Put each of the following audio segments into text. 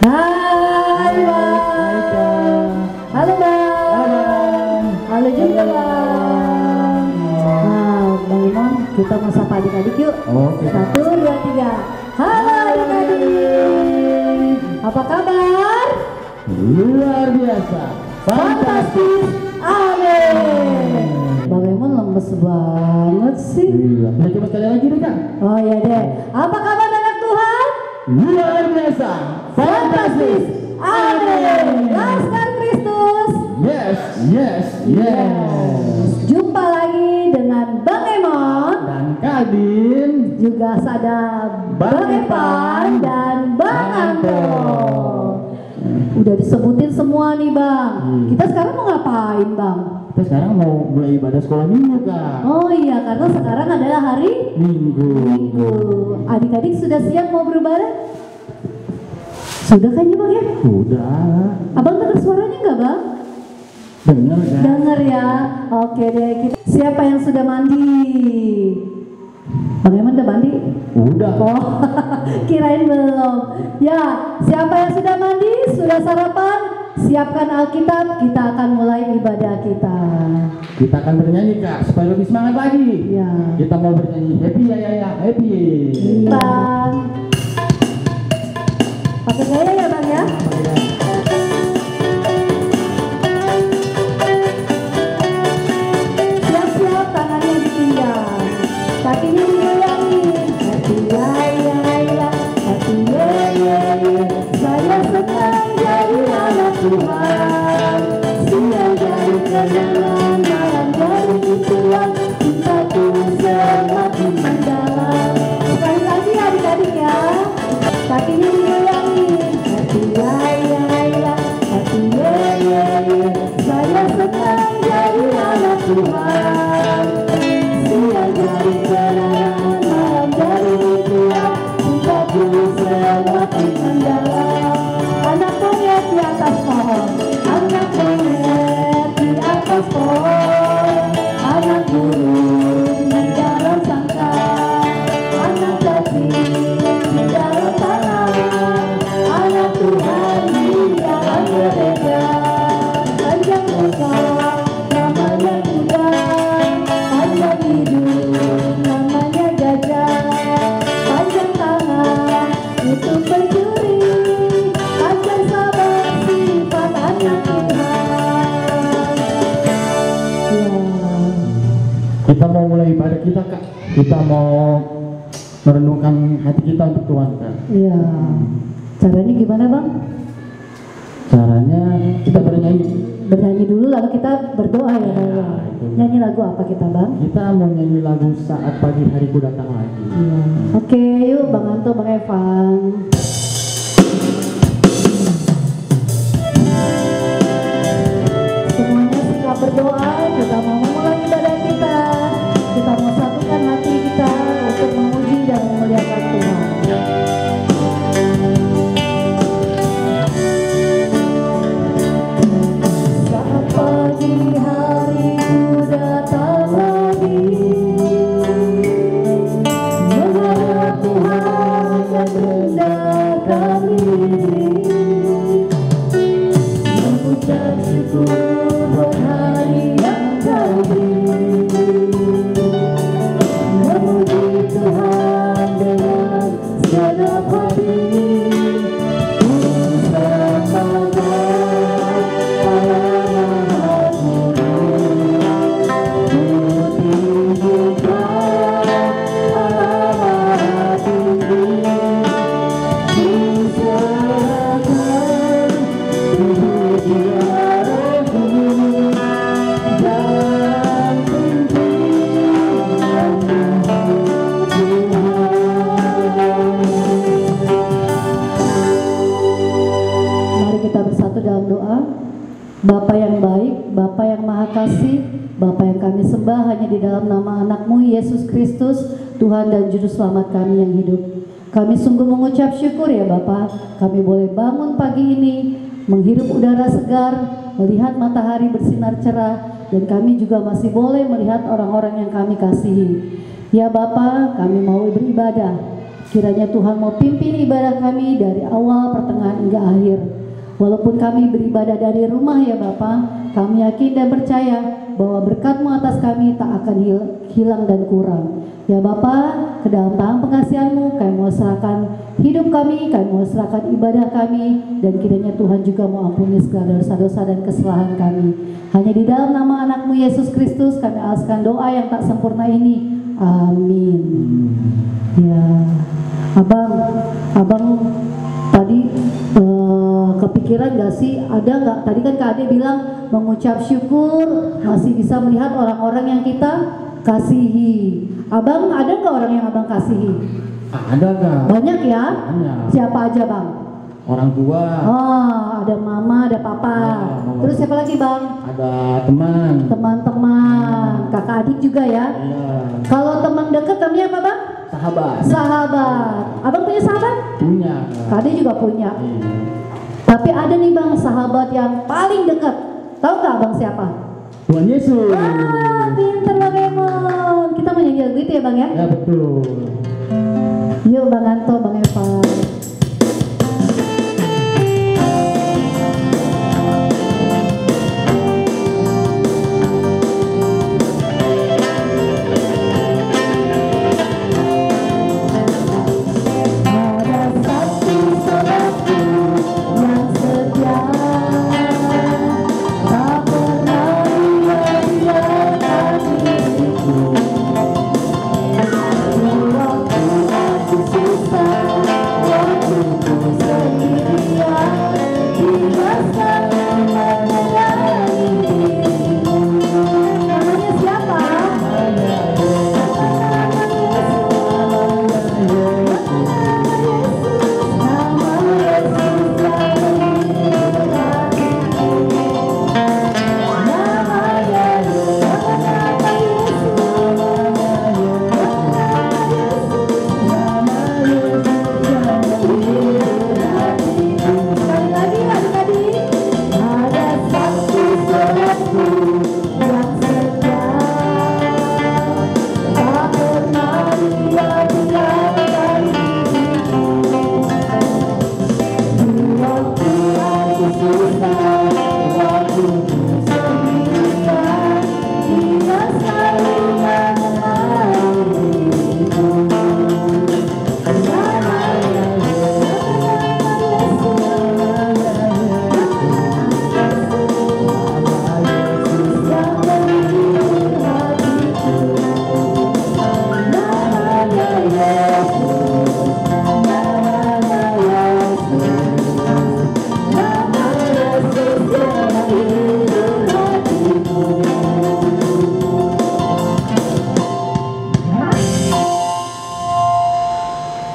Hai Bang. Halo Bang. Halo juga Bang. Nah Bang Imon, kita mau sapa adik-adik yuk. Oke. 1, 2, 3. Halo adik-adik. Apa kabar? Luar biasa. Fantastis. Amin. Bang Imon lemes banget sih. Iya. Nah, coba sekali lagi deh Kak. Oh iya deh. Apa kabar anak Tuhan? Luar biasa. Fantastis. Amin. Laskar Kristus. Yes, yes, yes. Jumpa lagi dengan Bang Emon Dan Kadin. juga ada Bang Evan dan Bang Anto. Udah disebutin semua nih Bang. Kita sekarang mau ngapain Bang? Kita sekarang mau mulai ibadah sekolah minggu Kak. Oh iya, karena sekarang adalah hari Minggu. Adik-adik sudah siap mau beribadah? Sudah kayaknya Bang ya? Udah. Abang dengar suaranya nggak Bang? Dengar Kak. Dengar ya. Oke deh. Siapa yang sudah mandi? Bang Eman udah mandi? Udah. Oh, kirain belum. Ya, siapa yang sudah mandi? Sudah sarapan? Siapkan Alkitab, kita akan mulai ibadah kita. Kita akan bernyanyi Kak supaya lebih semangat lagi. Ya. Kita mau bernyanyi happy ya happy. Bang. Pakai gaya ya Bang ya? Siap-siap tangannya ditinggal, kakinya digoyangin. Happy ya, happy ya. Saya senang jadi anak Tuhan. Siang dari kedalam, malam dari Tuhan. Cintaku semakin mendalam. Sekali lagi adik-adik ya. Kakinya digoyangin. Happy ya, happy ya. Saya senang jadi anak Tuhan. Siang dari kedalam, malam dari Tuhan. Cintaku semakin mendalam. Anak monyet di atas pohon, anak monyet di atas pohon, anak burung di dalam sangkar, anak kecil di dalam tanah, anak Tuhan di dalam gereja. Panjang umur namanya kuda, panjang hidup namanya gajah, panjang tangan itu pencuri, panjang sabar sifat anak Tuhan. Ya. Kita mau mulai ibadah kita Kak. Kita mau merenungkan hati kita untuk Tuhan Kak. Iya. Caranya gimana Bang? Caranya kita bernyanyi. Bernyanyi dulu lalu kita berdoa ya Bang. Ya. Nyanyi lagu apa kita Bang? Kita mau nyanyi lagu Saat Pagi Hariku Datang Lagi. Iya. Oke, yuk Bang Anto, Bang Evan. Semuanya siap berdoa. Kita mau memulai ibadah kita. Kita mau satukan hati kita untuk memuji dan memuliakan Tuhan. Saat pagi hariku datang lagi, menghadap Tuhan dan merendahkan diri, mengucap syukur buat hari yang kau beri, memuji Tuhan dengan segenap hati. Bapa yang baik, Bapa yang maha kasih, Bapa yang kami sembah hanya di dalam nama anak-Mu Yesus Kristus, Tuhan dan Juru Selamat kami yang hidup. Kami sungguh mengucap syukur ya Bapa, kami boleh bangun pagi ini, menghirup udara segar, melihat matahari bersinar cerah, dan kami juga masih boleh melihat orang-orang yang kami kasihi. Ya Bapa, kami mau beribadah, Kiranya Tuhan mau pimpin ibadah kami dari awal, pertengahan hingga akhir. Walaupun kami beribadah dari rumah ya Bapa, kami yakin dan percaya bahwa berkat-Mu atas kami tak akan hilang dan kurang. Ya Bapa, ke dalam tangan pengasihan-Mu kami mau serahkan hidup kami mau serahkan ibadah kami, dan kiranya Tuhan juga mau ampuni segala dosa-dosa dan kesalahan kami. Hanya di dalam nama anak-Mu Yesus Kristus kami alaskan doa yang tak sempurna ini. Amin. Ya, abang tadi kepikiran gak sih, ada gak, tadi kan Kak Ade bilang mengucap syukur masih bisa melihat orang-orang yang kita kasihi. Abang ada gak orang yang abang kasihi? Ada Kak. Banyak ya? Banyak. Siapa aja Bang? Orang tua. Oh, ada mama, ada papa. Mama. Terus siapa lagi Bang? Ada teman. Teman-teman, kakak adik juga ya? Iya. Kalau teman dekat namanya apa Bang? Sahabat. Sahabat. Abang punya sahabat? Punya. Kak Ade juga punya. Iya. Tapi ada nih Bang, sahabat yang paling dekat. Tahu gak Bang siapa? Tuhan Yesus. Wah, pinter Bang Emon. Kita mau nyanyi lagu itu ya Bang ya? Ya betul. Yuk Bang Anto, Bang Eva.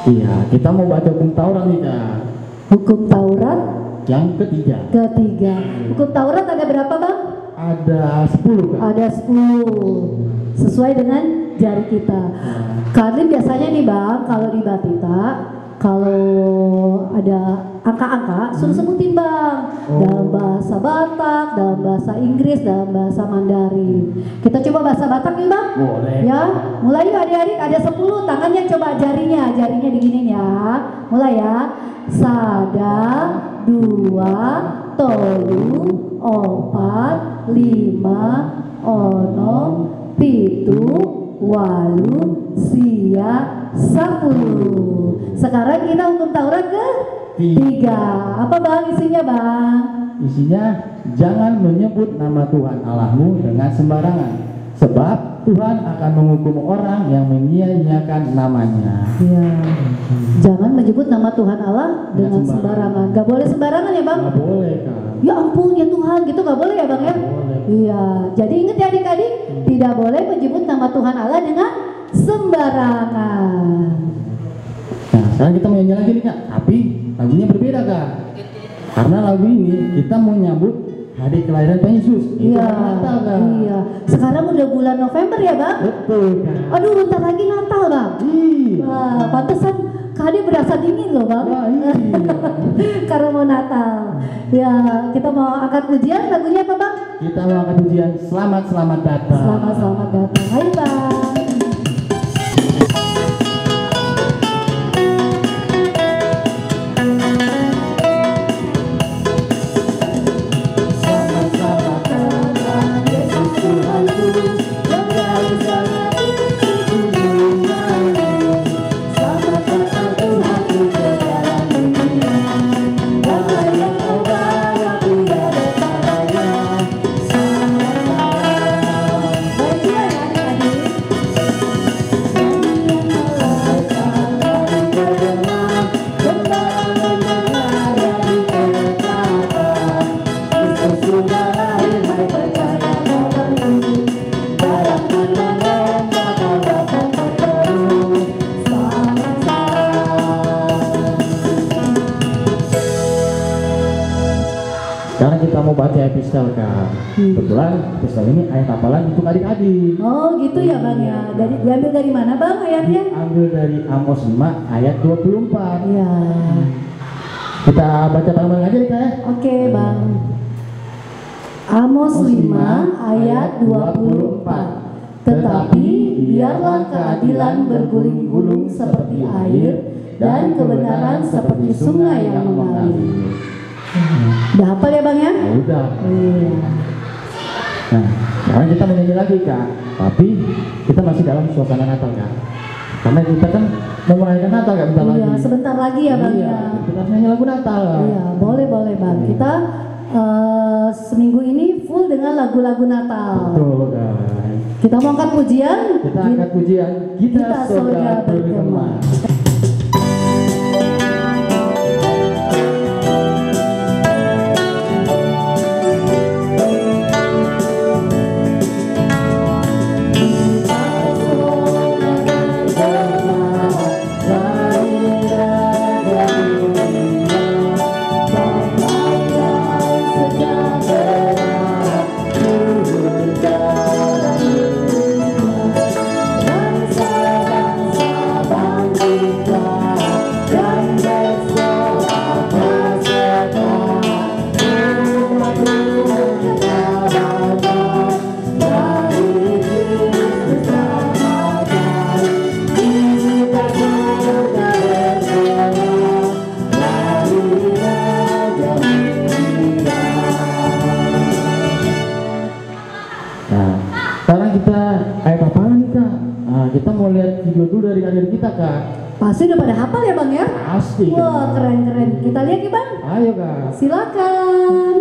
Iya, kita mau baca hukum Taurat nih Kak. Hukum Taurat Yang ketiga. Hukum Taurat ada berapa Bang? Ada 10 Kak. Ada 10. Sesuai dengan jari kita. Karena biasanya nih Bang, kalau di Batita, kalau ada angka-angka, suruh sebutin Bang. Dalam bahasa Batak, dalam bahasa Inggris, dalam bahasa Mandarin. Kita coba bahasa Batak nih Bang? Boleh. Ya, mulai yuk adik-adik, ada 10, tangannya coba jarinya diginin ya. Mulai ya. Sada, dua, tolu, opat, lima, onom, pitu, walu, sia, 10. Sekarang kita hukum Taurat ke 3. Apa Bang isinya Bang? Isinya, jangan menyebut nama Tuhan Allahmu dengan sembarangan, sebab Tuhan akan menghukum orang yang menyia-nyiakan namanya. Ya. Jangan menyebut nama Tuhan Allah dengan sembarangan. Gak boleh sembarangan ya Bang? Gak boleh Kak. Ya ampun ya Tuhan, gitu gak boleh ya Bang ya? Boleh. Iya. Jadi ingat ya adik-adik, tidak boleh menyebut nama Tuhan Allah dengan sembarangan. Nah, sekarang kita mau nyanyi lagi nih Kak, tapi lagunya berbeda Kak. Karena lagu ini kita mau nyambut hari kelahiran Tuhan Yesus. Itu Iya. hari Natal Kak. Iya. Sekarang udah bulan November ya Bang? Betul Kak. Aduh, bentar lagi Natal Bang. Iya. Wah, pantesan Kak Ade berasa dingin loh Bang. Wah, iya. Karena mau Natal. Ya, kita mau angkat pujian, lagunya apa Bang? Kita mau angkat ujian selamat datang. Selamat datang. Hai Bang. Kebetulan pistol ini ayat hafalan untuk adik-adik. Oh gitu ya Bang ya. Diambil dari mana Bang ayatnya? Ambil dari Amos 5 ayat 24. Iya. Kita baca bareng-bareng aja Rika ya. Oke Bang. Amos 5 ayat 24. Tetapi biarlah keadilan berguling-guling seperti air dan kebenaran seperti sungai yang mengalir. Udah hafal ya Bang ya? Udah. Iya. Nah, sekarang kita menyanyi lagi Kak. Tapi kita masih dalam suasana Natal Kak. Karena kita kan mau merayakan Natal Kak bentar lagi. Iya, sebentar lagi ya Bang ya. Kita harus nyanyi lagu Natal. Iya, boleh Bang. Kita seminggu ini full dengan lagu-lagu Natal. Betul guys. Kita mau angkat pujian. Kita angkat pujian. Kita surga bergema. Kita mau lihat video dulu dari adik kita Kak. Pasti udah pada hafal ya Bang ya? Pasti. Wah keren. Kita lihat ya Bang. Ayo Kak. Silakan.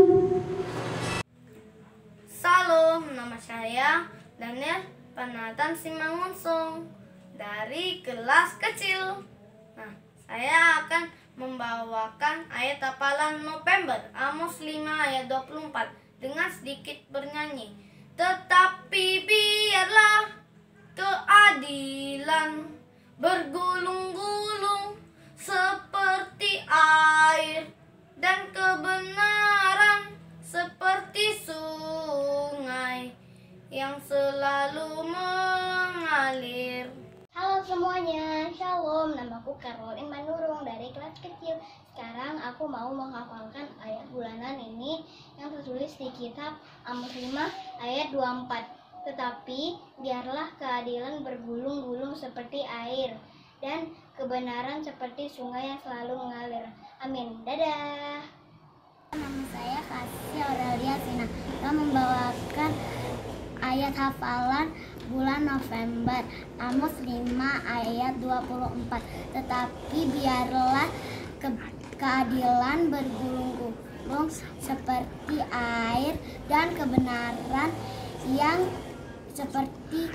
Salam, nama saya Daniel Panatan Simangunsung dari kelas kecil. Nah, saya akan membawakan ayat hafalan November Amos 5 ayat 24 dengan sedikit bernyanyi. Tetapi biarlah keadilan bergulung-gulung seperti air dan kebenaran seperti sungai yang selalu mengalir. Halo semuanya, Shalom, namaku Caroline Manurung dari kelas kecil. Sekarang aku mau menghafalkan ayat bulanan ini yang tertulis di kitab Amos 5 ayat 24. Tetapi biarlah keadilan bergulung-gulung seperti air dan kebenaran seperti sungai yang selalu mengalir. Amin. Dadah. Nama saya Kasih Aurelia Sina. Kita membawakan ayat hafalan bulan November Amos 5 ayat 24. Tetapi biarlah keadilan bergulung-gulung seperti air dan kebenaran yang seperti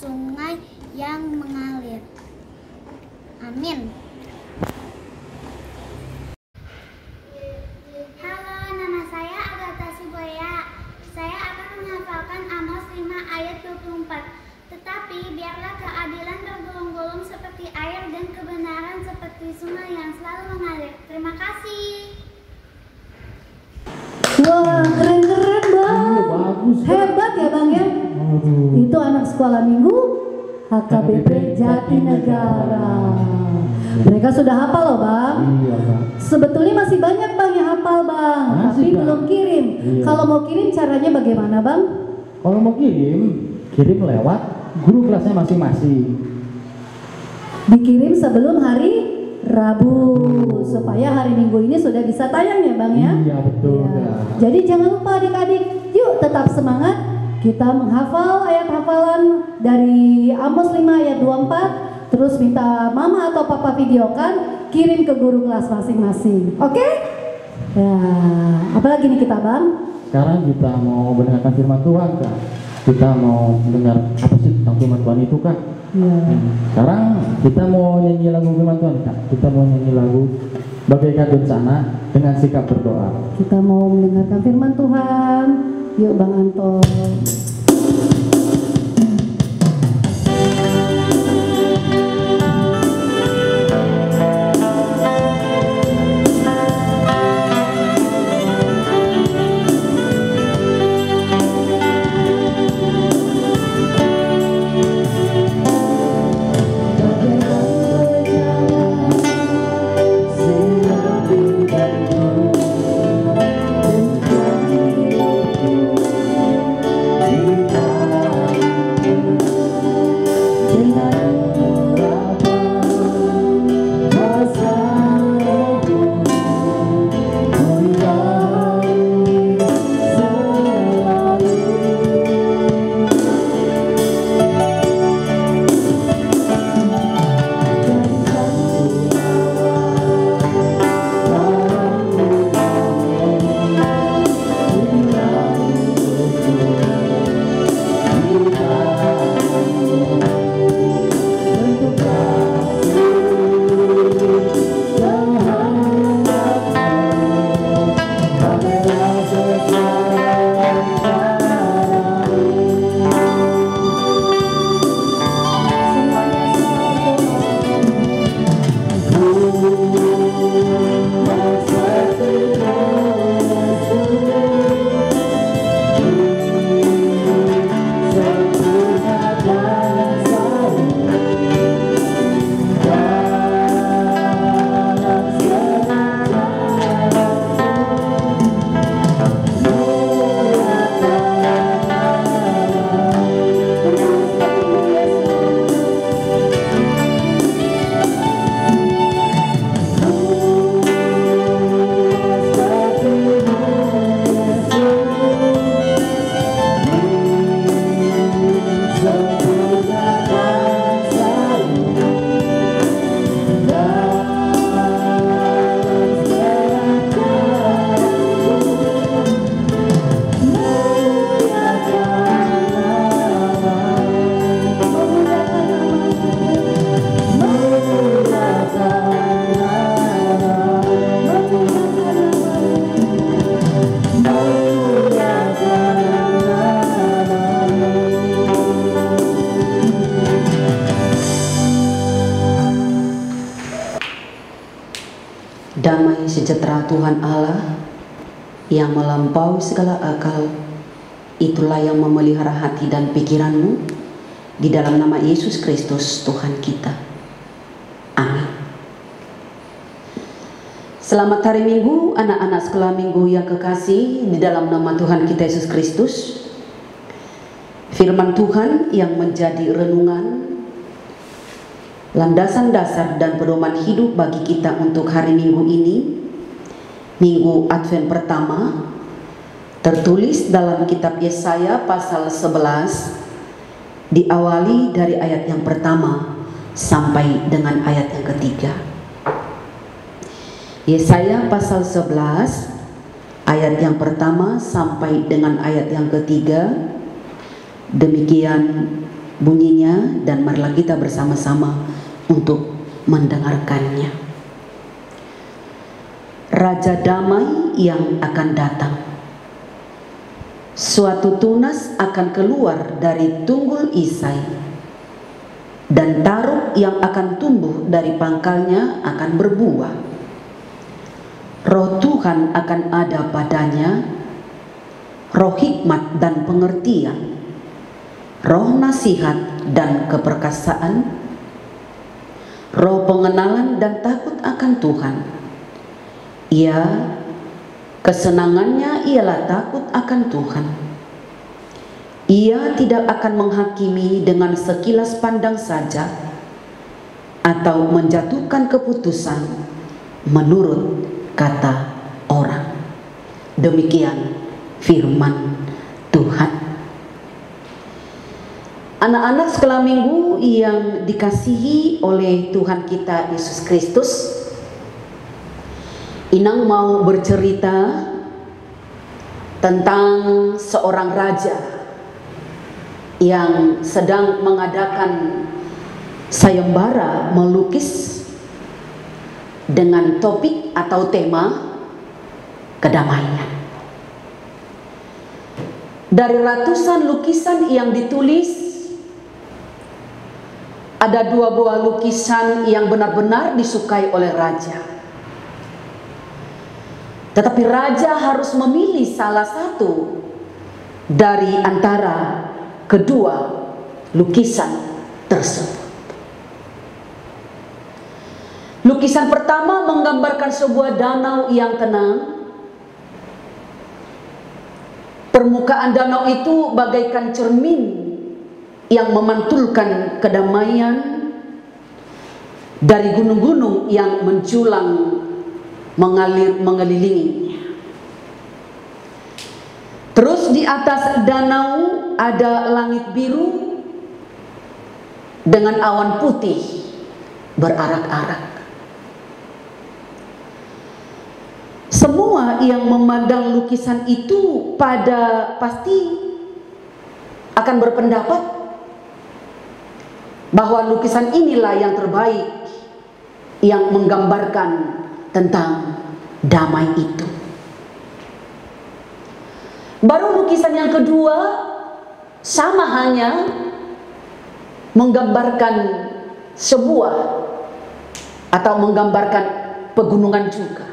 sungai yang mengalir. Amin. Halo, nama saya Agatha Suboya. Saya akan menghafalkan Amos 5 ayat 24. Tetapi biarlah keadilan bergulung-gulung seperti air dan kebenaran seperti sungai yang selalu mengalir. Terima kasih. Wah keren Bang. Bagus. Hebat ya Bang ya. Itu anak sekolah minggu HKBP Jatinegara. Mereka sudah hafal loh Bang. Iya Kak. Sebetulnya masih banyak Bang yang hafal Bang, Masih, tapi Bang. belum kirim. Iya. Kalau mau kirim caranya bagaimana Bang? Kalau mau kirim lewat guru kelasnya masing-masing. Dikirim sebelum hari Rabu supaya hari Minggu ini sudah bisa tayang ya Bang ya. Iya betul Iya. Kak. Jadi jangan lupa adik-adik, yuk tetap semangat. Kita menghafal ayat hafalan dari Amos 5 ayat 24. Terus minta mama atau papa videokan, kirim ke guru kelas masing-masing. Oke? Ya, apalagi nih kita Bang? Sekarang kita mau mendengarkan firman Tuhan Kak. Kita mau mendengar apa sih tentang firman Tuhan itu Kak. Ya. Sekarang kita mau nyanyi lagu firman Tuhan Kak. Kita mau nyanyi lagu Bagaikan Bencana dengan sikap berdoa. Kita mau mendengarkan firman Tuhan. Yuk Bang Anton. Tuhan Allah yang melampaui segala akal, itulah yang memelihara hati dan pikiranmu di dalam nama Yesus Kristus Tuhan kita. Amin. Selamat hari Minggu anak-anak sekolah minggu yang kekasih di dalam nama Tuhan kita Yesus Kristus. Firman Tuhan yang menjadi renungan, landasan dasar dan pedoman hidup bagi kita untuk hari Minggu ini, Minggu Advent pertama, tertulis dalam kitab Yesaya pasal 11, diawali dari ayat yang pertama sampai dengan ayat yang ketiga. Yesaya pasal 11 ayat yang pertama sampai dengan ayat yang ketiga. Demikian bunyinya, dan marilah kita bersama-sama untuk mendengarkannya. Raja damai yang akan datang. Suatu tunas akan keluar dari tunggul Isai, dan taruk yang akan tumbuh dari pangkalnya akan berbuah. Roh Tuhan akan ada padanya, roh hikmat dan pengertian, roh nasihat dan keperkasaan, roh pengenalan dan takut akan Tuhan. Kesenangannya ialah takut akan Tuhan. Ia tidak akan menghakimi dengan sekilas pandang saja, atau menjatuhkan keputusan menurut kata orang. Demikian firman Tuhan. Anak-anak sekolah minggu yang dikasihi oleh Tuhan kita Yesus Kristus, Inang mau bercerita tentang seorang raja yang sedang mengadakan sayembara melukis dengan topik atau tema kedamaian. Dari ratusan lukisan yang ditulis, ada 2 buah lukisan yang benar-benar disukai oleh raja. Tetapi raja harus memilih salah satu dari antara kedua lukisan tersebut. Lukisan pertama menggambarkan sebuah danau yang tenang. Permukaan danau itu bagaikan cermin yang memantulkan kedamaian dari gunung-gunung yang menjulang mengelilinginya. Terus di atas danau ada langit biru dengan awan putih berarak-arak. Semua yang memandang lukisan itu pasti akan berpendapat bahwa lukisan inilah yang terbaik, yang menggambarkan tentang damai itu. Baru lukisan yang kedua sama, hanya menggambarkan sebuah atau menggambarkan pegunungan juga.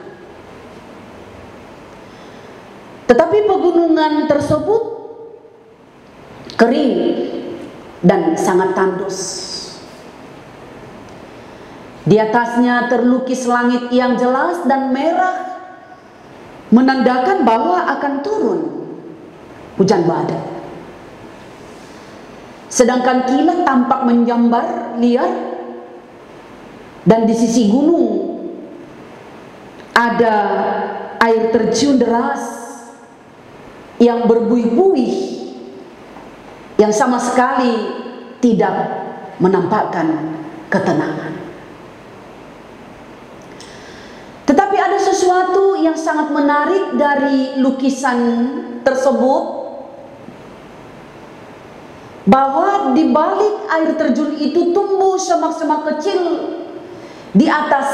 Tetapi pegunungan tersebut kering dan sangat tandus. Di atasnya terlukis langit yang jelas dan merah, menandakan bahwa akan turun hujan badai. Sedangkan kilat tampak menyambar liar, dan di sisi gunung ada air terjun deras yang berbuih-buih, yang sama sekali tidak menampakkan ketenangan. Tetapi ada sesuatu yang sangat menarik dari lukisan tersebut, bahwa di balik air terjun itu tumbuh semak-semak kecil di atas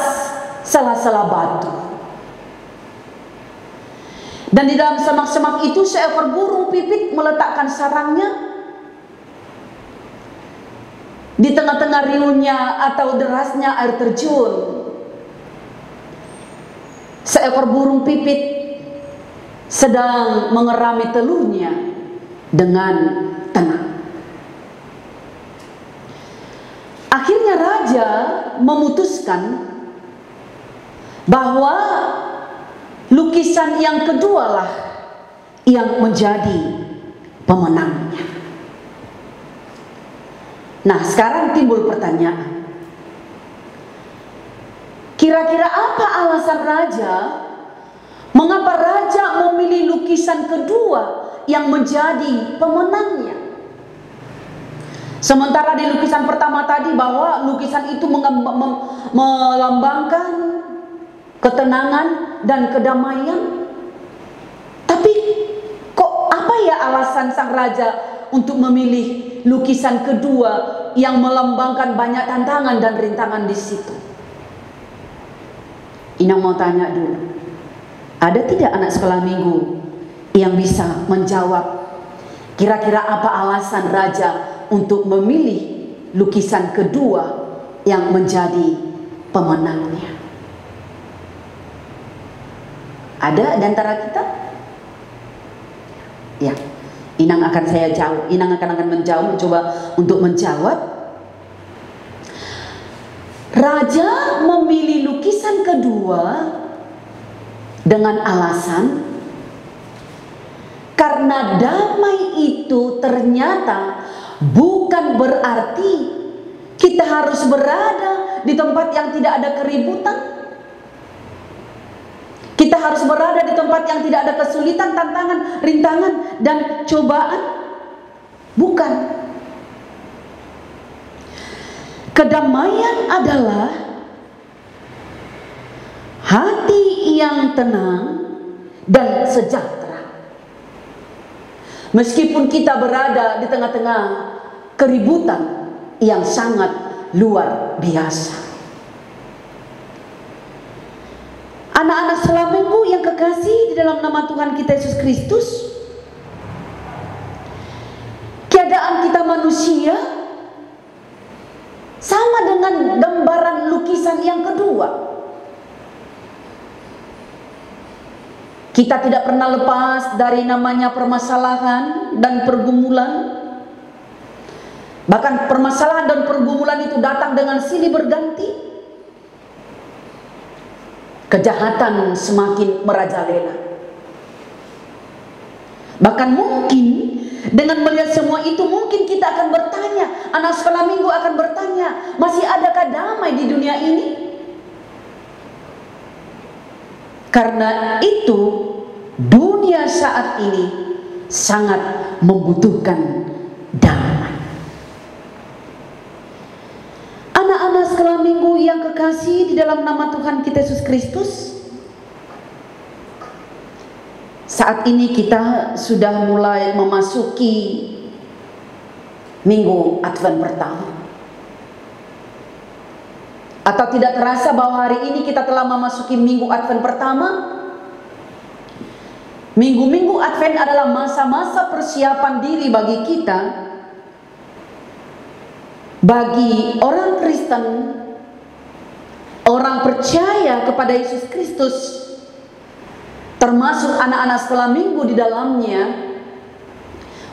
sela-sela batu. Dan di dalam semak-semak itu seekor burung pipit meletakkan sarangnya di tengah-tengah riuhnya atau derasnya air terjun. seekor burung pipit sedang mengerami telurnya dengan tenang. Akhirnya raja memutuskan bahwa lukisan yang kedua lah yang menjadi pemenangnya. Nah, sekarang timbul pertanyaan. Kira-kira apa alasan raja? Mengapa raja memilih lukisan kedua yang menjadi pemenangnya? Sementara di lukisan pertama tadi bahwa lukisan itu melambangkan ketenangan dan kedamaian. Tapi kok apa ya alasan sang raja untuk memilih lukisan kedua yang melambangkan banyak tantangan dan rintangan di situ? Inang mau tanya dulu. Ada tidak anak sekolah minggu yang bisa menjawab kira-kira apa alasan raja untuk memilih lukisan kedua yang menjadi pemenangnya? Ada di antara kita? Ya, Inang akan saya jawab. Inang akan mencoba untuk menjawab. Raja memilih lukisan kedua dengan alasan karena damai itu ternyata bukan berarti kita harus berada di tempat yang tidak ada keributan. Kita harus berada di tempat yang tidak ada kesulitan, tantangan, rintangan, dan cobaan. Bukan. Kedamaian adalah hati yang tenang dan sejahtera. Meskipun kita berada di tengah-tengah keributan yang sangat luar biasa. Anak-anak sekolah minggu yang kekasih di dalam nama Tuhan kita Yesus Kristus, keadaan kita manusia sama dengan gambaran lukisan yang kedua. Kita tidak pernah lepas dari namanya permasalahan dan pergumulan. Bahkan permasalahan dan pergumulan itu datang dengan silih berganti. Kejahatan semakin merajalela. Bahkan mungkin dengan melihat semua itu mungkin kita akan bertanya, anak sekolah minggu akan bertanya, masih adakah damai di dunia ini? Karena itu dunia saat ini sangat membutuhkan damai. Anak-anak sekolah minggu yang kekasih di dalam nama Tuhan kita Yesus Kristus, saat ini kita sudah mulai memasuki minggu Advent pertama. Atau tidak terasa bahwa hari ini kita telah memasuki minggu Advent pertama? Minggu-minggu Advent adalah masa-masa persiapan diri bagi kita, bagi orang Kristen, orang percaya kepada Yesus Kristus, termasuk anak-anak sekolah minggu di dalamnya,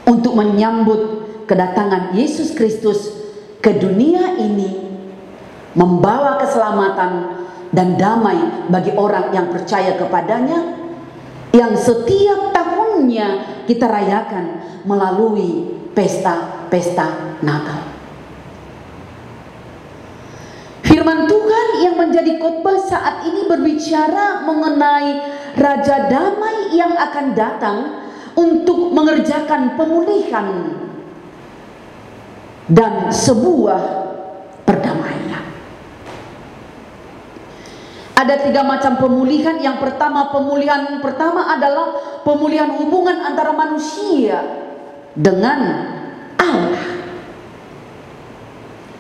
untuk menyambut kedatangan Yesus Kristus ke dunia ini, membawa keselamatan dan damai bagi orang yang percaya kepadanya, yang setiap tahunnya kita rayakan melalui pesta-pesta Natal. Firman Tuhan yang menjadi khotbah saat ini berbicara mengenai Raja Damai yang akan datang untuk mengerjakan pemulihan dan sebuah perdamaian. Ada 3 macam pemulihan. Yang pertama, pemulihan pertama adalah pemulihan hubungan antara manusia dengan Allah.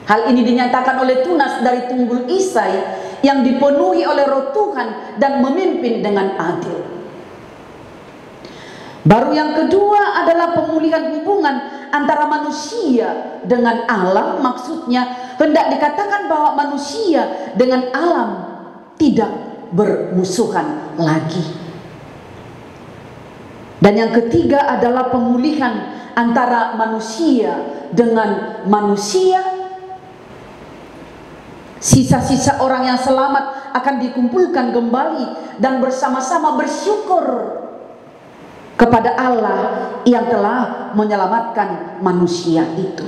Hal ini dinyatakan oleh tunas dari Tunggul Isai yang dipenuhi oleh Roh Tuhan dan memimpin dengan adil. Baru yang kedua adalah pemulihan hubungan antara manusia dengan alam. Maksudnya hendak dikatakan bahwa manusia dengan alam tidak bermusuhan lagi. Dan yang ketiga adalah pemulihan antara manusia dengan manusia. Sisa-sisa orang yang selamat akan dikumpulkan kembali dan bersama-sama bersyukur kepada Allah yang telah menyelamatkan manusia itu.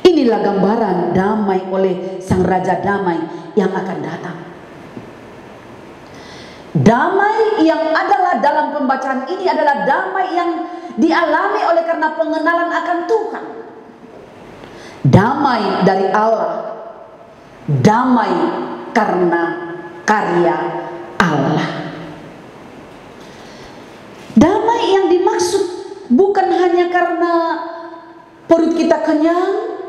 Inilah gambaran damai oleh Sang Raja Damai yang akan datang. Damai yang adalah dalam pembacaan ini adalah damai yang dialami oleh karena pengenalan akan Tuhan. Damai dari Allah, damai karena karya Allah. Damai yang dimaksud bukan hanya karena perut kita kenyang,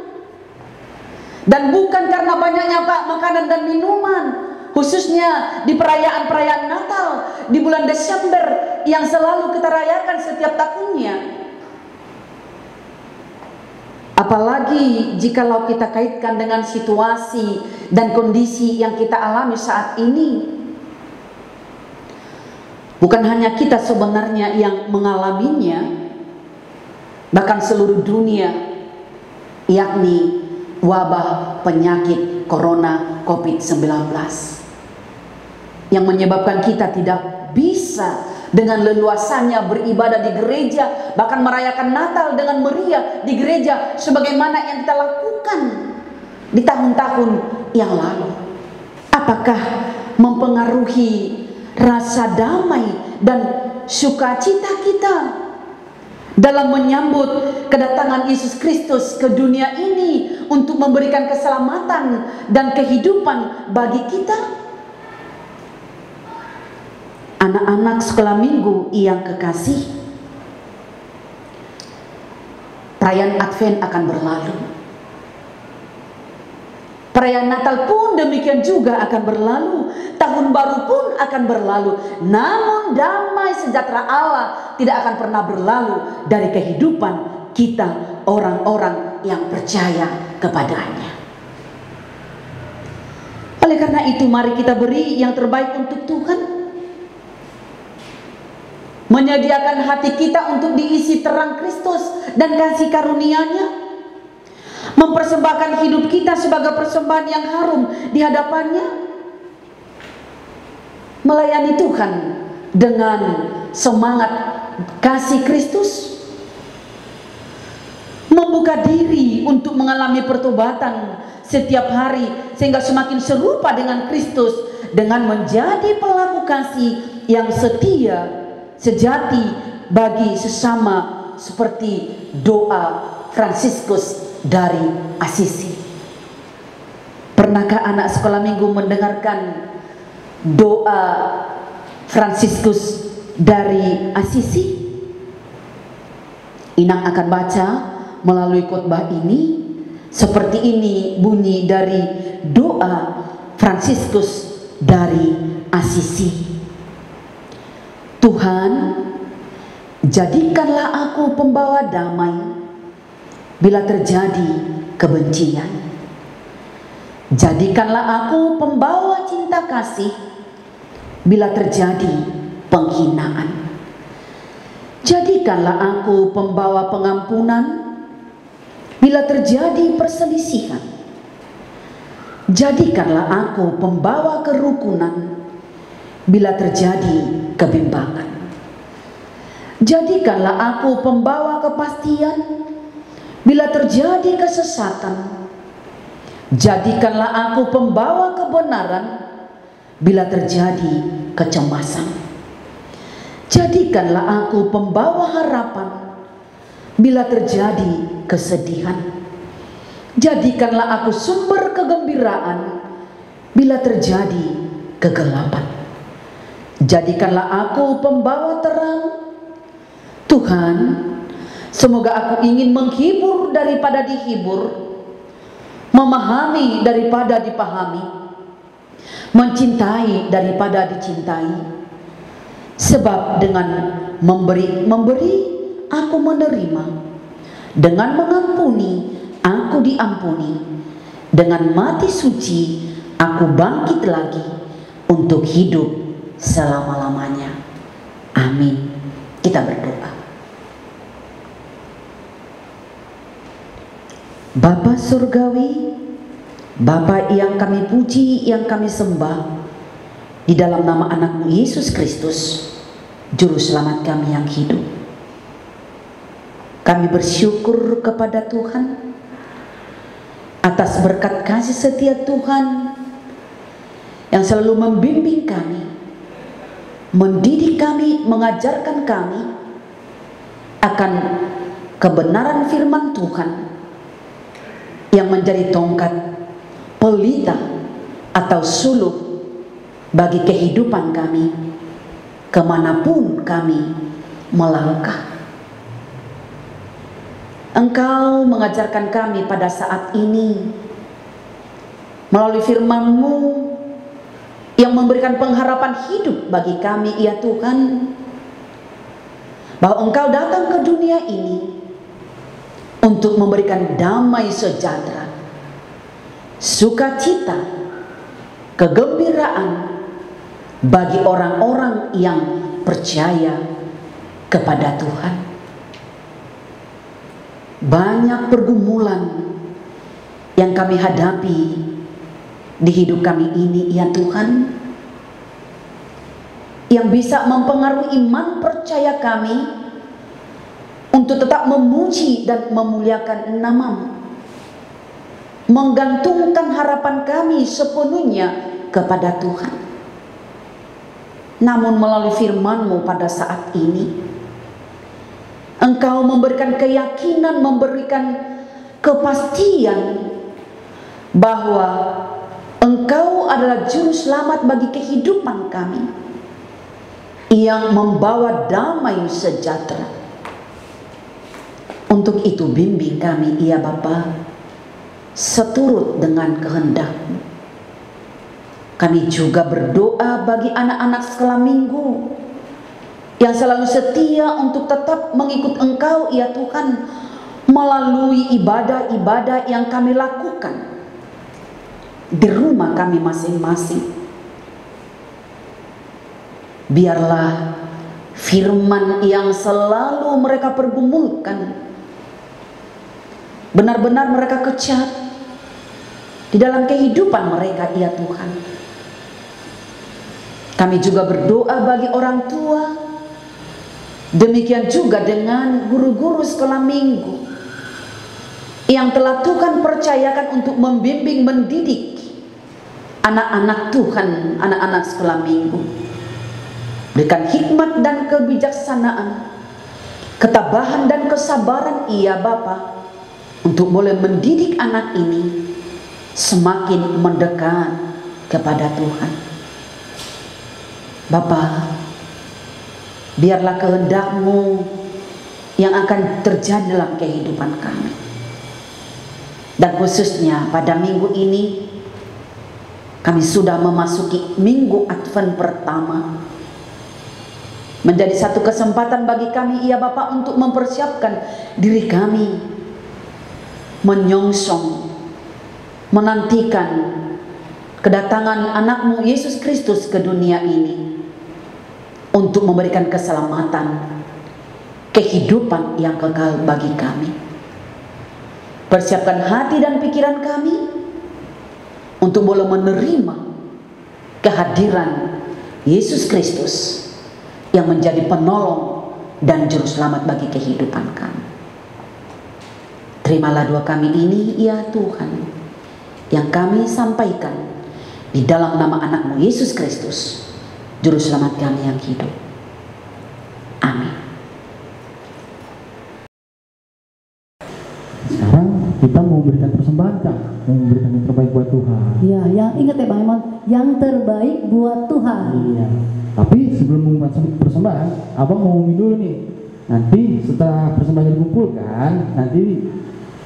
dan bukan karena banyaknya makanan dan minuman, khususnya di perayaan-perayaan Natal di bulan Desember yang selalu kita rayakan setiap tahunnya. Apalagi jikalau kita kaitkan dengan situasi dan kondisi yang kita alami saat ini. Bukan hanya kita sebenarnya yang mengalaminya, bahkan seluruh dunia, yakni wabah penyakit corona COVID-19 yang menyebabkan kita tidak bisa dengan leluasannya beribadah di gereja, bahkan merayakan Natal dengan meriah di gereja sebagaimana yang kita lakukan di tahun-tahun yang lalu. Apakah mempengaruhi rasa damai dan sukacita kita dalam menyambut kedatangan Yesus Kristus ke dunia ini untuk memberikan keselamatan dan kehidupan bagi kita? Anak-anak sekolah minggu yang kekasih, perayaan Advent akan berlalu. Perayaan Natal pun demikian juga akan berlalu. Tahun baru pun akan berlalu. Namun damai sejahtera Allah tidak akan pernah berlalu dari kehidupan kita orang-orang yang percaya kepadanya. Oleh karena itu mari kita beri yang terbaik untuk Tuhan. Menyediakan hati kita untuk diisi terang Kristus dan kasih karunia-Nya. Mempersembahkan hidup kita sebagai persembahan yang harum di hadapannya. Melayani Tuhan dengan semangat kasih Kristus. Membuka diri untuk mengalami pertobatan setiap hari sehingga semakin serupa dengan Kristus dengan menjadi pelaku kasih yang setia, sejati bagi sesama seperti doa Fransiskus dari Assisi. Pernahkah anak sekolah minggu mendengarkan doa Fransiskus dari Assisi? Inang akan baca melalui khotbah ini. Seperti ini bunyi dari doa Fransiskus dari Assisi. Tuhan, jadikanlah aku pembawa damai bila terjadi kebencian. Jadikanlah aku pembawa cinta kasih bila terjadi penghinaan. Jadikanlah aku pembawa pengampunan bila terjadi perselisihan. Jadikanlah aku pembawa kerukunan bila terjadi kebimbangan. Jadikanlah aku pembawa kepastian bila terjadi kesesatan. Jadikanlah aku pembawa kebenaran bila terjadi kecemasan. Jadikanlah aku pembawa harapan bila terjadi kesedihan. Jadikanlah aku sumber kegembiraan bila terjadi kegelapan. Jadikanlah aku pembawa terang. Tuhan, semoga aku ingin menghibur daripada dihibur, memahami daripada dipahami, mencintai daripada dicintai. Sebab dengan memberi aku menerima, dengan mengampuni aku diampuni, dengan mati suci aku bangkit lagi, untuk hidup selama-lamanya. Amin. Kita berdoa. Bapa Surgawi, Bapa yang kami puji, yang kami sembah, di dalam nama anak-Mu Yesus Kristus, Juru Selamat kami yang hidup, kami bersyukur kepada Tuhan atas berkat kasih setia Tuhan yang selalu membimbing kami, mendidik kami, mengajarkan kami akan kebenaran firman Tuhan yang menjadi tongkat pelita atau suluk bagi kehidupan kami kemanapun kami melangkah. Engkau mengajarkan kami pada saat ini melalui firman-Mu yang memberikan pengharapan hidup bagi kami, ya Tuhan, bahwa Engkau datang ke dunia ini untuk memberikan damai sejahtera, sukacita, kegembiraan bagi orang-orang yang percaya kepada Tuhan. Banyak pergumulan yang kami hadapi di hidup kami ini, ya Tuhan, yang bisa mempengaruhi iman percaya kami untuk tetap memuji dan memuliakan nama-Mu, menggantungkan harapan kami sepenuhnya kepada Tuhan. Namun melalui firman-Mu pada saat ini, Engkau memberikan keyakinan, memberikan kepastian bahwa Engkau adalah Juru Selamat bagi kehidupan kami, yang membawa damai sejahtera. Untuk itu bimbing kami, ya Bapa, seturut dengan kehendak-Mu. Kami juga berdoa bagi anak-anak sekolah minggu yang selalu setia untuk tetap mengikut Engkau, ya Tuhan, melalui ibadah-ibadah yang kami lakukan di rumah kami masing-masing. Biarlah firman yang selalu mereka pergumulkan benar-benar mereka kecat di dalam kehidupan mereka, ya Tuhan. Kami juga berdoa bagi orang tua, demikian juga dengan guru-guru sekolah minggu yang telah Tuhan percayakan untuk membimbing, mendidik anak-anak Tuhan, anak-anak sekolah minggu. Berikan hikmat dan kebijaksanaan, ketabahan dan kesabaran, iya Bapa, untuk boleh mendidik anak ini semakin mendekat kepada Tuhan. Bapa, biarlah kehendak-Mu yang akan terjadi dalam kehidupan kami. Dan khususnya pada minggu ini, kami sudah memasuki minggu Advent pertama. Menjadi satu kesempatan bagi kami, ya Bapa, untuk mempersiapkan diri kami, menyongsong, menantikan kedatangan anak-Mu Yesus Kristus ke dunia ini untuk memberikan keselamatan, kehidupan yang kekal bagi kami. Persiapkan hati dan pikiran kami untuk boleh menerima kehadiran Yesus Kristus yang menjadi penolong dan juru selamat bagi kehidupan kami. Terimalah doa kami ini, ya Tuhan, yang kami sampaikan di dalam nama anak-Mu Yesus Kristus, juru selamat kami yang hidup. Amin. Sekarang kita mau berikan persembahan, Kak. Mau memberikan yang terbaik buat Tuhan. Ya, yang ingat ya Bang Imon, yang terbaik buat Tuhan. Iya. Tapi sebelum membuat persembahan, Abang mau ngomongin dulu nih. Nanti setelah persembahan dikumpulkan, nanti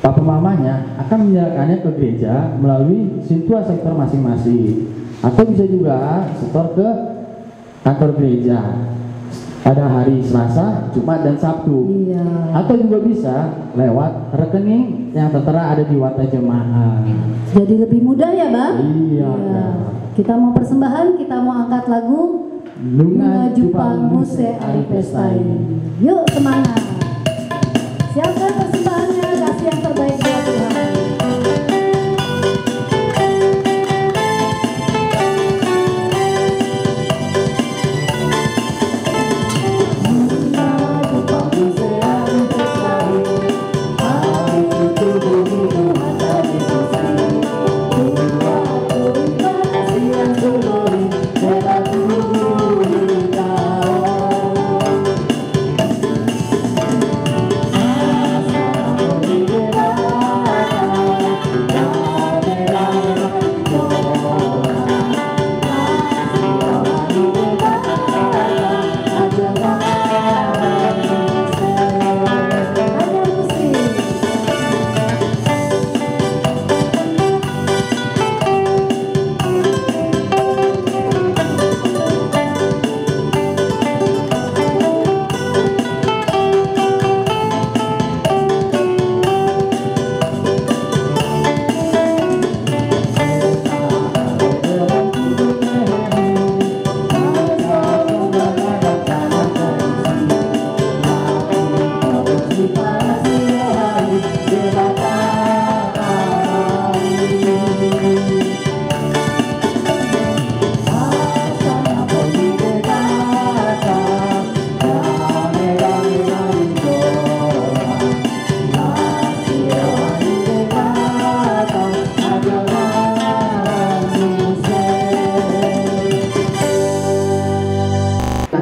papa mamanya akan menyerahkannya ke gereja melalui sintua sektor masing-masing, atau bisa juga setor ke kantor gereja pada hari Selasa, Jumat, dan Sabtu. Iya. Atau juga bisa lewat rekening yang tertera ada di wadah jemaat. Jadi lebih mudah ya Bang? Iya. Iya. Kak. Kita mau persembahan, kita mau angkat lagu Lunga Jupang Muse Ari Pestai. Yuk semangat. Siapkan persembahannya, kasih yang terbaik buat Tuhan.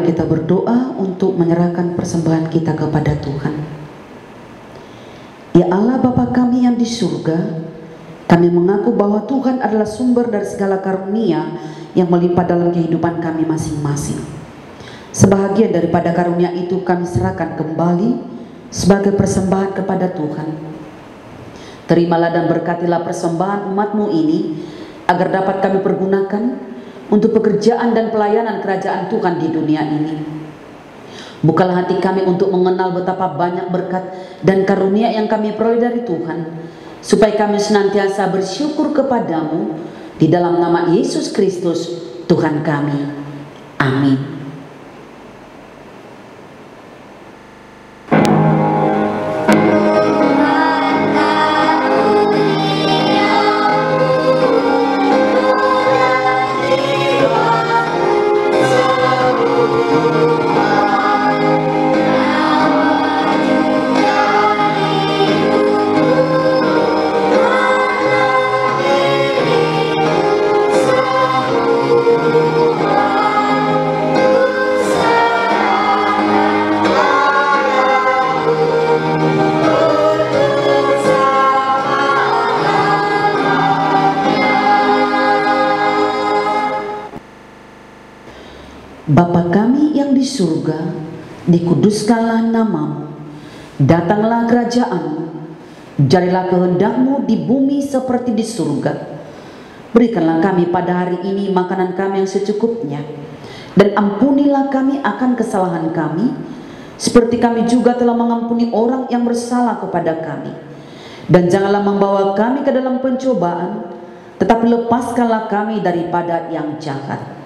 Kita berdoa untuk menyerahkan persembahan kita kepada Tuhan. Ya Allah Bapa kami yang di surga, kami mengaku bahwa Tuhan adalah sumber dari segala karunia yang melimpah dalam kehidupan kami masing-masing. Sebahagian daripada karunia itu kami serahkan kembali sebagai persembahan kepada Tuhan. Terimalah dan berkatilah persembahan umat-Mu ini agar dapat kami pergunakan untuk pekerjaan dan pelayanan kerajaan Tuhan di dunia ini. Bukalah hati kami untuk mengenal betapa banyak berkat dan karunia yang kami peroleh dari Tuhan, supaya kami senantiasa bersyukur kepadamu di dalam nama Yesus Kristus Tuhan kami. Amin. Bapa kami yang di surga, dikuduskanlah namamu, datanglah kerajaan-Mu, jadilah kehendak-Mu di bumi seperti di surga. Berikanlah kami pada hari ini makanan kami yang secukupnya, dan ampunilah kami akan kesalahan kami, seperti kami juga telah mengampuni orang yang bersalah kepada kami. Dan janganlah membawa kami ke dalam pencobaan, tetapi lepaskanlah kami daripada yang jahat.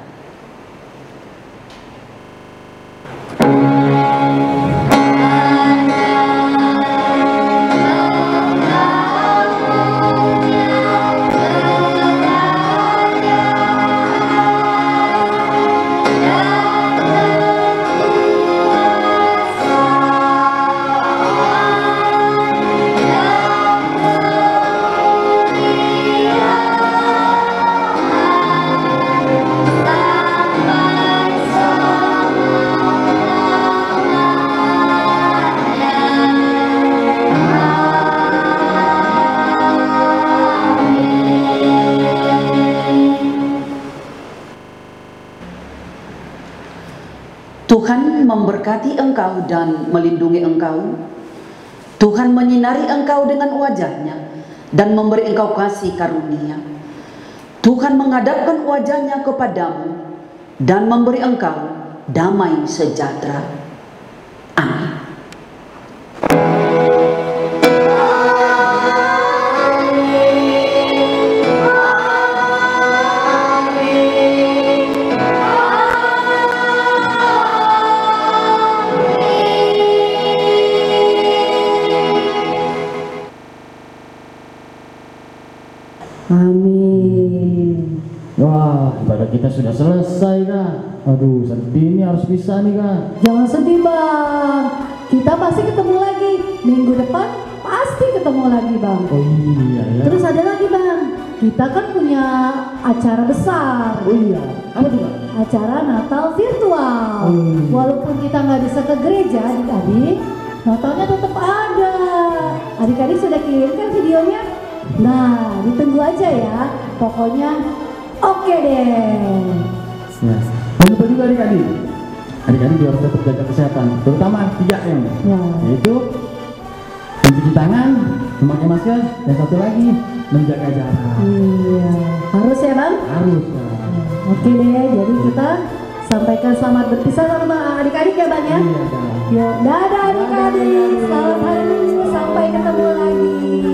Tuhan memberkati engkau dan melindungi engkau. Tuhan menyinari engkau dengan wajah-Nya dan memberi engkau kasih karunia. Tuhan menghadapkan wajah-Nya kepadamu dan memberi engkau damai sejahtera. Amin. Amin. Amin. Wah, ibadah kita sudah selesai Kak. Aduh, sedih ini harus bisa nih Kak. Jangan sedih Bang, kita pasti ketemu lagi. Minggu depan pasti ketemu lagi Bang. Oh iya ya. Terus ada lagi Bang, kita kan punya acara besar. Oh iya, apa tuh Kak? Acara Natal virtual. Walaupun kita nggak bisa ke gereja adik-adik, Natalnya tetap ada. Adik-adik sudah kirimkan videonya? Nah, ditunggu aja ya. Pokoknya oke deh. Ya. Dan lupa juga adik-adik. Adik-adik juga harus tetap jaga kesehatan, terutama 3M. Ya. Yaitu mencuci tangan, memakai masker, dan satu lagi menjaga jarak. Iya, harus ya Bang? Harus. Kak. Oke deh, jadi kita sampaikan selamat berpisah sama adik-adik ya Bang ya. Iya Kak. Yuk, dadah adik-adik. Selamat hari Minggu, sampai ketemu lagi.